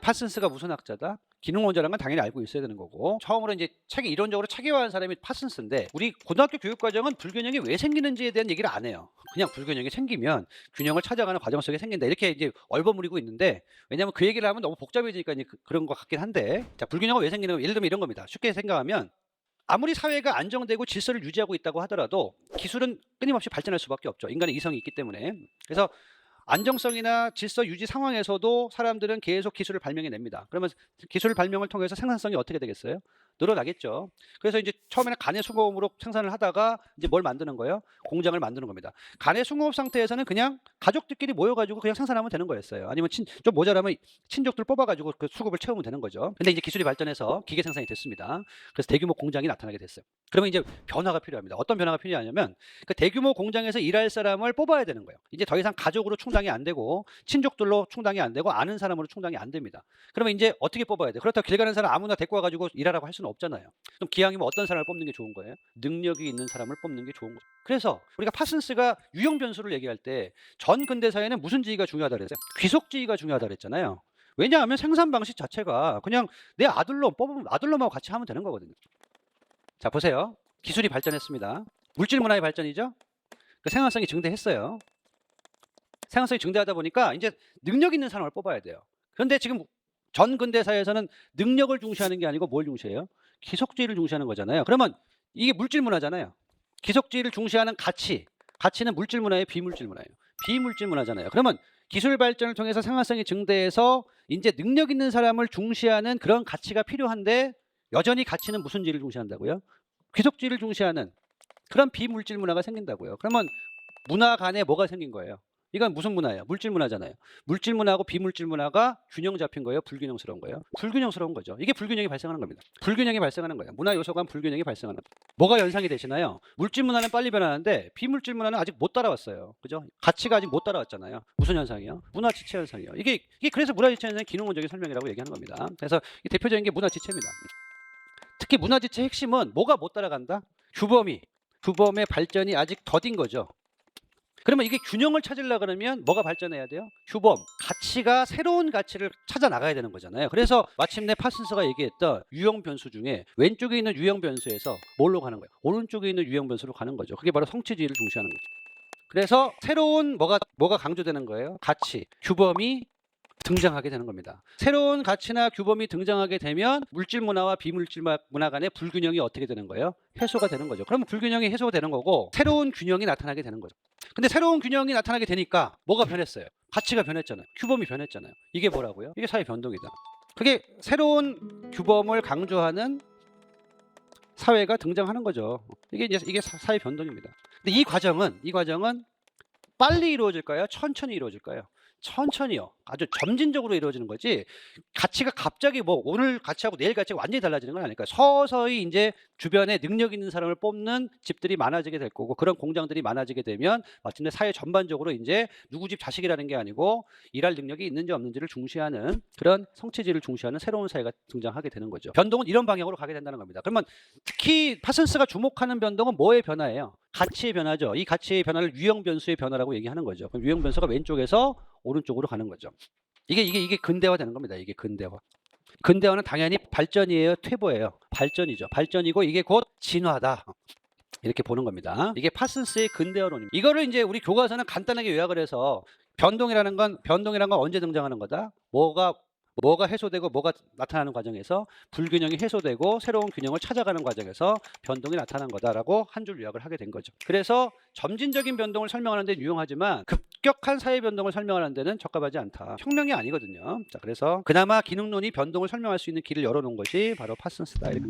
파슨스가 무슨 학자다? 기능론자라는 건 당연히 알고 있어야 되는 거고, 처음으로 이제 책에 이론적으로 체계화한 사람이 파슨스인데, 우리 고등학교 교육 과정은 불균형이 왜 생기는지에 대한 얘기를 안 해요. 그냥 불균형이 생기면 균형을 찾아가는 과정 속에 생긴다, 이렇게 이제 얼버무리고 있는데, 왜냐하면 그 얘기를 하면 너무 복잡해지니까 이제 그런 것 같긴 한데, 자, 불균형은 왜 생기는 거, 예를 들면 이런 겁니다. 쉽게 생각하면 아무리 사회가 안정되고 질서를 유지하고 있다고 하더라도 기술은 끊임없이 발전할 수밖에 없죠. 인간의 이성이 있기 때문에. 그래서 안정성이나 질서 유지 상황에서도 사람들은 계속 기술을 발명해냅니다. 그러면 기술 발명을 통해서 생산성이 어떻게 되겠어요? 늘어나겠죠. 그래서 이제 처음에는 간의 수공업으로 생산을 하다가 이제 뭘 만드는 거예요? 공장을 만드는 겁니다. 간의 수공업 상태에서는 그냥 가족들끼리 모여가지고 그냥 생산하면 되는 거였어요. 아니면 좀 모자라면 친족들 뽑아가지고 그 수급을 채우면 되는 거죠. 근데 이제 기술이 발전해서 기계 생산이 됐습니다. 그래서 대규모 공장이 나타나게 됐어요. 그러면 이제 변화가 필요합니다. 어떤 변화가 필요하냐면 그 대규모 공장에서 일할 사람을 뽑아야 되는 거예요. 이제 더 이상 가족으로 충당이 안 되고 친족들로 충당이 안 되고 아는 사람으로 충당이 안 됩니다. 그러면 이제 어떻게 뽑아야 돼요? 그렇다고 길 가는 사람 아무나 데리고 와가지고 일하라고 할 수는 없잖아요. 그럼 기왕이면 어떤 사람을 뽑는 게 좋은 거예요? 능력이 있는 사람을 뽑는 게 좋은 거죠. 그래서 우리가 파슨스가 유형 변수를 얘기할 때 전 근대사회는 무슨 지위가 중요하다 그랬어요? 귀속지위가 중요하다 그랬잖아요. 왜냐하면 생산 방식 자체가 그냥 내 아들놈 뽑으면 아들놈하고 같이 하면 되는 거거든요. 자, 보세요. 기술이 발전했습니다. 물질 문화의 발전이죠. 그 생산성이 증대했어요. 생산성이 증대하다 보니까 이제 능력 있는 사람을 뽑아야 돼요. 그런데 지금 전 근대사회에서는 능력을 중시하는 게 아니고 뭘 중시해요? 기속주의를 중시하는 거잖아요. 그러면 이게 물질 문화잖아요. 기속주의를 중시하는 가치는 물질 문화예요, 비물질 문화예요? 비물질 문화잖아요. 그러면 기술 발전을 통해서 생산성이 증대해서 이제 능력 있는 사람을 중시하는 그런 가치가 필요한데, 여전히 가치는 무슨 지를 중시한다고요? 귀속주의를 중시하는 그런 비물질 문화가 생긴다고요. 그러면 문화 간에 뭐가 생긴 거예요? 이건 무슨 문화예요? 물질 문화잖아요. 물질 문화하고 비물질 문화가 균형 잡힌 거예요? 불균형스러운 거예요? 불균형스러운 거죠. 이게 불균형이 발생하는 겁니다. 불균형이 발생하는 거예요. 문화 요소 간 불균형이 발생하는 거예요. 뭐가 연상이 되시나요? 물질 문화는 빨리 변하는데 비물질 문화는 아직 못 따라왔어요. 그죠? 가치가 아직 못 따라왔잖아요. 무슨 현상이요? 문화 지체 현상이요. 이게 그래서 문화 지체 현상의 기능론적인 설명이라고 얘기하는 겁니다. 그래서 이 대표적인 게 문화 지체입니다. 특히 문화 지체의 핵심은 뭐가 못 따라간다? 규범의 발전이 아직 더딘 거죠. 그러면 이게 균형을 찾으려고 그러면 뭐가 발전해야 돼요? 규범, 가치가 새로운 가치를 찾아 나가야 되는 거잖아요. 그래서 마침내 파슨스가 얘기했던 유형 변수 중에 왼쪽에 있는 유형 변수에서 뭘로 가는 거예요? 오른쪽에 있는 유형 변수로 가는 거죠. 그게 바로 성취주의를 중시하는 거죠. 그래서 새로운 뭐가 강조되는 거예요? 가치, 규범이 등장하게 되는 겁니다. 새로운 가치나 규범이 등장하게 되면 물질 문화와 비물질 문화 간의 불균형이 어떻게 되는 거예요? 해소가 되는 거죠. 그러면 불균형이 해소되는 거고 새로운 균형이 나타나게 되는 거죠. 근데 새로운 균형이 나타나게 되니까 뭐가 변했어요? 가치가 변했잖아요. 규범이 변했잖아요. 이게 뭐라고요? 이게 사회 변동이다. 그게 새로운 규범을 강조하는 사회가 등장하는 거죠. 이게 사회 변동입니다. 근데 이 과정은 빨리 이루어질까요? 천천히 이루어질까요? 천천히요. 아주 점진적으로 이루어지는 거지, 가치가 갑자기 뭐 오늘 가치하고 내일 가치가 완전히 달라지는 건 아닐까요? 서서히 이제 주변에 능력 있는 사람을 뽑는 집들이 많아지게 될 거고, 그런 공장들이 많아지게 되면 마침내 사회 전반적으로 이제 누구 집 자식이라는 게 아니고 일할 능력이 있는지 없는지를 중시하는 그런 성취지를 중시하는 새로운 사회가 등장하게 되는 거죠. 변동은 이런 방향으로 가게 된다는 겁니다. 그러면 특히 파슨스가 주목하는 변동은 뭐의 변화예요? 가치의 변화죠. 이 가치의 변화를 유형 변수의 변화라고 얘기하는 거죠. 그럼 유형 변수가 왼쪽에서 오른쪽으로 가는 거죠. 이게 근대화 되는 겁니다. 이게 근대화. 근대화는 당연히 발전이에요, 퇴보예요? 발전이죠. 발전이고 이게 곧 진화다, 이렇게 보는 겁니다. 이게 파슨스의 근대화론입니다. 이거를 이제 우리 교과서는 간단하게 요약을 해서 변동이라는 건 언제 등장하는 거다? 뭐가 해소되고 뭐가 나타나는 과정에서 불균형이 해소되고 새로운 균형을 찾아가는 과정에서 변동이 나타난 거다라고 한 줄 요약을 하게 된 거죠. 그래서 점진적인 변동을 설명하는 데 유용하지만 급격한 사회 변동을 설명하는 데는 적합하지 않다. 혁명이 아니거든요. 자, 그래서 그나마 기능론이 변동을 설명할 수 있는 길을 열어놓은 것이 바로 파슨스다. 이렇게.